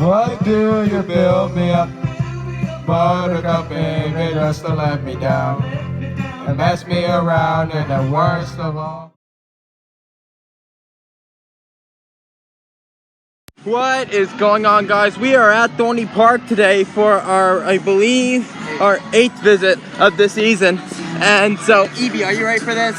Why do you build me up? Buttercup, baby, just to let me down and mess me around, and the worst of all. What is going on, guys? We are at Dorney Park today for our, I believe, our 8th visit of the season. And so, Evie, are you ready for this?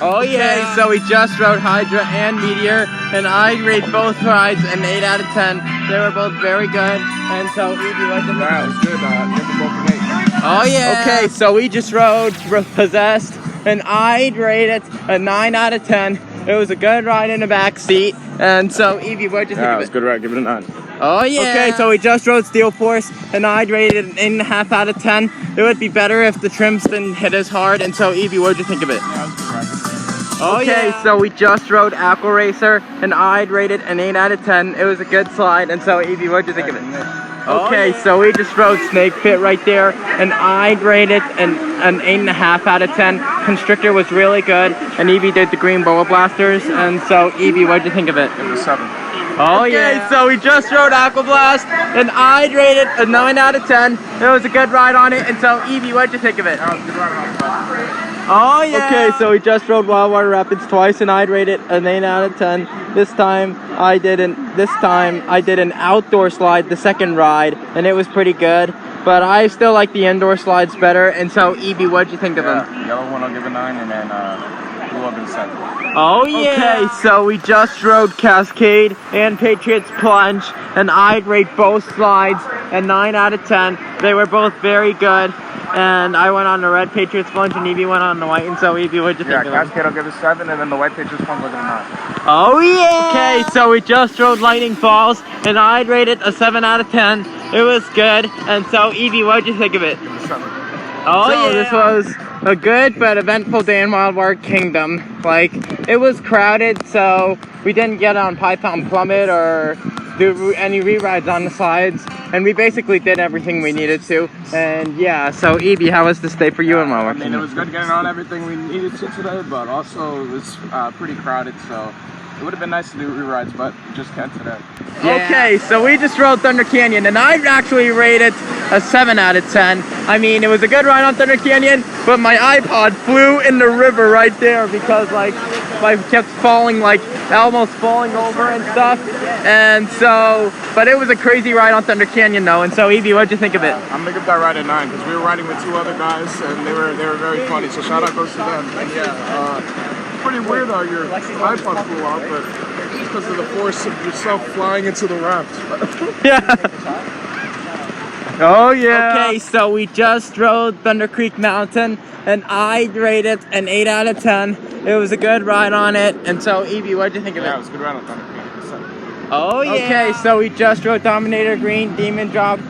Oh yeah! Okay, so we just rode Hydra and Meteor, and I rate both rides an 8 out of 10. They were both very good. And so, Evie, what did you think? That was good. Give them both an 8. Oh yeah! Okay, so we just rode Possessed, and I'd rate it a 9 out of 10. It was a good ride in the back seat. And so, Evie, what'd you think of it? Yeah, it was a good ride. Give it a 9. Oh yeah! Okay, so we just rode Steel Force, and I'd rate it an 8.5 out of 10. It would be better if the trims didn't hit as hard. And so, Evie, what'd you think of it? Yeah, it was a good ride. Oh okay, yeah. So we just rode Aqua Racer, and I'd rate it an 8 out of 10. It was a good slide. And so, Evie, what'd you think of it? Okay, so we just rode Snake Pit right there, and I'd rate it an 8.5 out of 10. Constrictor was really good, and Evie did the green boa blasters. And so, Evie, what'd you think of it? Give it a 7. Oh yeah! So we just rode Aquablast, and I'd rate it a 9 out of 10. It was a good ride on it. And so, Evie, what'd you think of it? That was a good ride on Aquablast. Oh yeah! Okay, so we just rode Wildwater Rapids twice, and I'd rate it an 8 out of 10. This time I did an outdoor slide, the second ride, and it was pretty good. But I still like the indoor slides better. And so, Evie, what'd you think of them? Yellow one I'll give a 9, and then blue I'll give a 7. Oh yeah! Okay, so we just rode Cascade and Patriots Plunge, and I'd rate both slides a 9 out of 10. They were both very good, and I went on the red Patriots Plunge, and Evie went on the white. And so, Evie, what'd you think of it? Yeah, Cascade I'll give a 7, and then the white Patriots Plunge I'll give a 9. Oh yeah! Okay, so we just rode Lightning Falls, and I'd rate it a 7 out of 10. It was good. And so, Evie, what'd you think of it? Give it a 7. Oh so yeah! This was a good but eventful day in Wildwater Kingdom. Like, it was crowded, so we didn't get on Python Plummet or do any re-rides on the slides, and we basically did everything we needed to. And yeah, so Evie, how was this day for you in Wildwater Kingdom? I mean, it was good getting on everything we needed to today, but also it was pretty crowded, so it would have been nice to do re-rides, but just can't today. Yeah. Okay, so we just rode Thunder Canyon, and I'd actually rate it a 7 out of 10. I mean, it was a good ride on Thunder Canyon, but my iPod flew in the river right there because, like, I kept falling, like, almost falling over and stuff. And so, but it was a crazy ride on Thunder Canyon, though. And so, Evie, what'd you think of it? I'm gonna give that ride a 9 because we were riding with 2 other guys, and they were very funny. So shout out goes to them. And yeah, pretty weird how your iPod flew out, but it's because of the force of yourself flying into the raft. Yeah. Oh yeah. Okay, so we just rode Thunder Creek Mountain, and I'd rate it an 8 out of 10. It was a good ride on it. And so, Evie, what'd you think of it? Yeah, it was a good ride on Thunder Creek. Oh yeah. Okay, so we just rode Dominator Green, Demon Drop,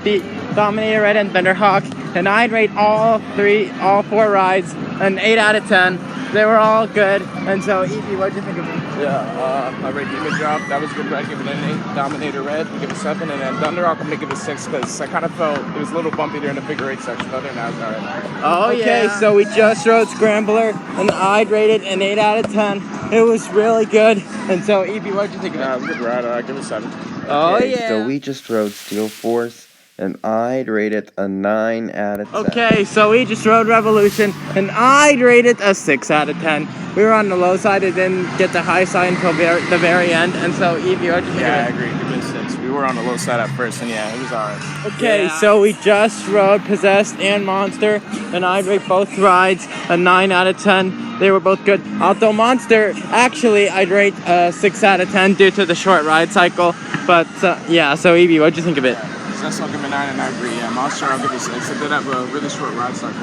Dominator Red, and Thunderhawk, and I'd rate all 4 rides an 8 out of 10. They were all good. And so, Evie, what'd you think of it? Yeah, I rate Demon Drop. That was a good ride. Give it an 8. Dominator Red, give it a 7. And then Thunderhawk, I'm gonna give it a 6 because I kind of felt it was a little bumpy there in the figure 8 section. But other than that, it was alright. Oh yeah. Okay, so we just rode Scrambler, and I'd rate it an 8 out of 10. It was really good. And so, Evie, what'd you think of it? Yeah, it was a good ride. I give it a 7. Oh yeah. So we just rode Steel Force, and I'd rate it a 9 out of 10. Okay, so we just rode Revolution, and I'd rate it a 6 out of 10. We were on the low side and didn't get the high side until the very end. And so, Evie, what'd you think of it? Yeah, I agree. Give it a 6. We were on the low side at first, and yeah, it was alright. Okay, so we just rode Possessed and Monster, and I'd rate both rides a 9 out of 10. They were both good. Although Monster, actually, I'd rate a 6 out of 10 due to the short ride cycle. But yeah, so Evie, what'd you think of it? Possessed, I'll give it a 9, and I agree. Yeah, Monster, I'll give it a 6. It did have a really short ride cycle.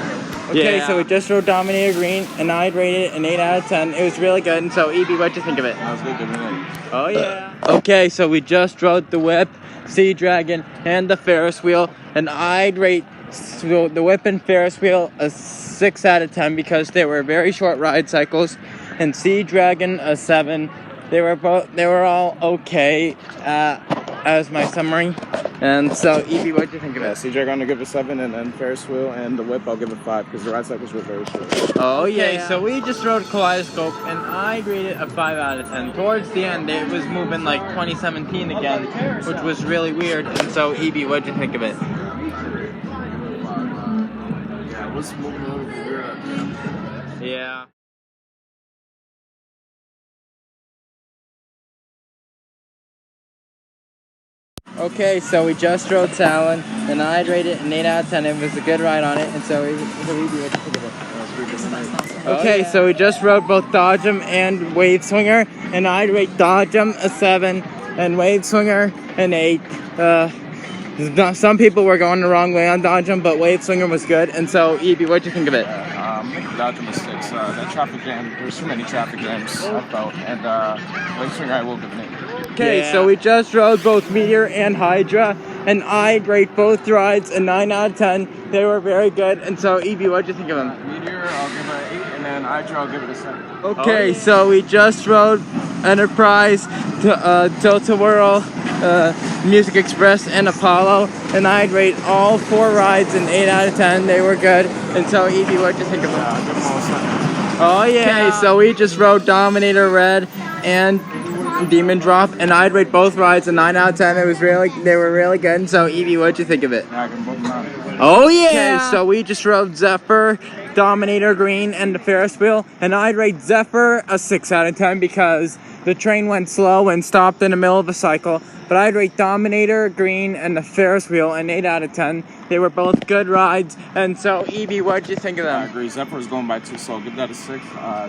Okay, so we just rode Dominator Green, and I'd rate it an 8 out of 10. It was really good. And so, Evie, what'd you think of it? That was good. Give it an 8. Oh yeah. Okay, so we just rode the Whip, Sea Dragon, and the Ferris wheel, and I'd rate the Whip and Ferris wheel a 6 out of 10 because they were very short ride cycles, and Sea Dragon a 7. They were all okay as my summary. And so, Evie, what'd you think of Yeah, it? CJ gonna give it 7, and then Ferris wheel and the whip I'll give it 5 because the ride cycles were very short. Oh yeah. So we just rode Kaleidoscope, and I rated it a 5 out of 10. Towards the end, it was moving like 2017 again, which was really weird. And so, Evie, what'd you think of it? Yeah, it was moving a little bit weird. Yeah. Okay, so we just rode Talon, and I'd rate it an 8 out of 10. It was a good ride on it, and so Evie, what'd you think of it? Okay, so we just rode both Dodgem and Wave Swinger, and I'd rate Dodgem a 7 and Wave Swinger an 8. Some people were going the wrong way on Dodgem, but Wave Swinger was good. And so, Evie, what'd you think of it? I think Dodgem was 6. That traffic jam, there was too many traffic jams, I felt, and Wave Swinger I will give it an 8. Okay, so we just rode both Meteor and Hydra, and I'd rate both rides a 9 out of 10. They were very good. And so, Evie, what'd you think of them? Meteor, I'll give it an 8, and then Hydra, I'll give it a 7. Okay, so we just rode Enterprise, Tilt-A-Whirl, Music Express, and Apollo, and I'd rate all 4 rides an 8 out of 10. They were good. And so, Evie, what'd you think of them? I'll give them all a 7. Oh yeah. Okay, so we just rode Dominator Red and Demon Drop, and I'd rate both rides a 9 out of 10. They were really good. And so, Evie, what'd you think of it? Yeah, I can both 9. Oh yeah. Okay, so we just rode Zephyr, Dominator Green, and the Ferris wheel, and I'd rate Zephyr a 6 out of 10 because the train went slow and stopped in the middle of a cycle. But I'd rate Dominator Green and the Ferris wheel an 8 out of 10. They were both good rides. And so, Evie, what'd you think of them? I agree. Zephyr was going by too slow. Give that a 6.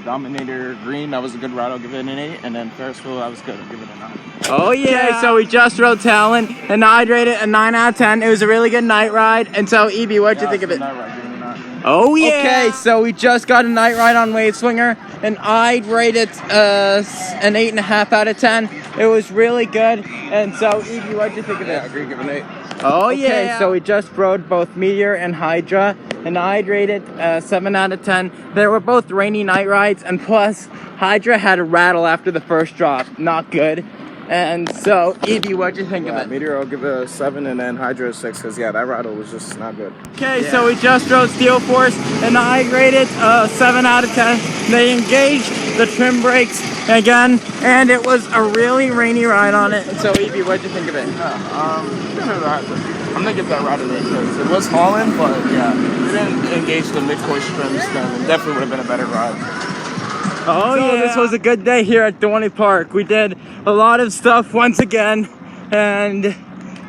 Dominator Green, that was a good ride. I'll give it an 8. And then Ferris wheel, that was good. I'll give it a 9. Oh yeah. Okay, so we just rode Talon, and I'd rate it a 9 out of 10. It was a really good night ride. And so, Evie, what'd you think of it? Night ride, give it a 9. Oh yeah. Okay, so we just got a night ride on Wave Swinger, and I'd rate it an 8.5 out of 10. It was really good. And so, Evie, what'd you think of it? Yeah, I agree. Give it an 8. Oh yeah. Okay, so we just rode both Meteor and Hydra, and I'd rate it 7 out of 10. They were both rainy night rides, and plus Hydra had a rattle after the first drop. Not good. And so, Evie, what'd you think of it? Meteor, I'll give it a 7, and then Hydra a 6, because, that rattle was just not good. Okay, so we just rode Steel Force, and I rated 7 out of 10. They engaged the trim brakes again, and it was a really rainy ride on it. And so, Evie, what'd you think of it? I'm gonna give that ride a 8 because it was hauling, but yeah, if we didn't engage the mid-course trims, then it definitely would have been a better ride. Oh yeah, this was a good day here at Dorney Park. We did a lot of stuff once again, and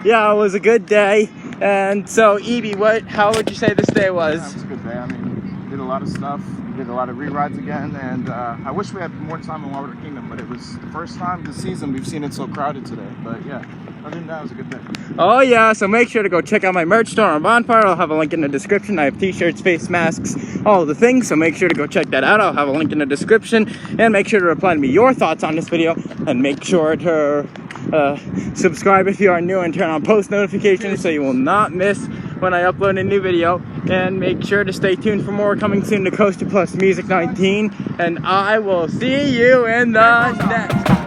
yeah, it was a good day. And so, Evie, how would you say this day was? Yeah, it was a good day. I mean, we did a lot of stuff. We did a lot of re-rides again, and I wish we had more time in Water Kingdom, but it was the first time this season we've seen it so crowded today. But yeah, other than that, it was a good day. Oh yeah, so make sure to go check out my merch store on Bonfire. I'll have a link in the description. I have t-shirts, face masks, all the things, so make sure to go check that out. I'll have a link in the description, and make sure to reply to me your thoughts on this video, and make sure to subscribe if you are new, and turn on post notifications so you will not miss when I upload a new video. And make sure to stay tuned for more coming soon to Coaster Plus Music 19, and I will see you in the next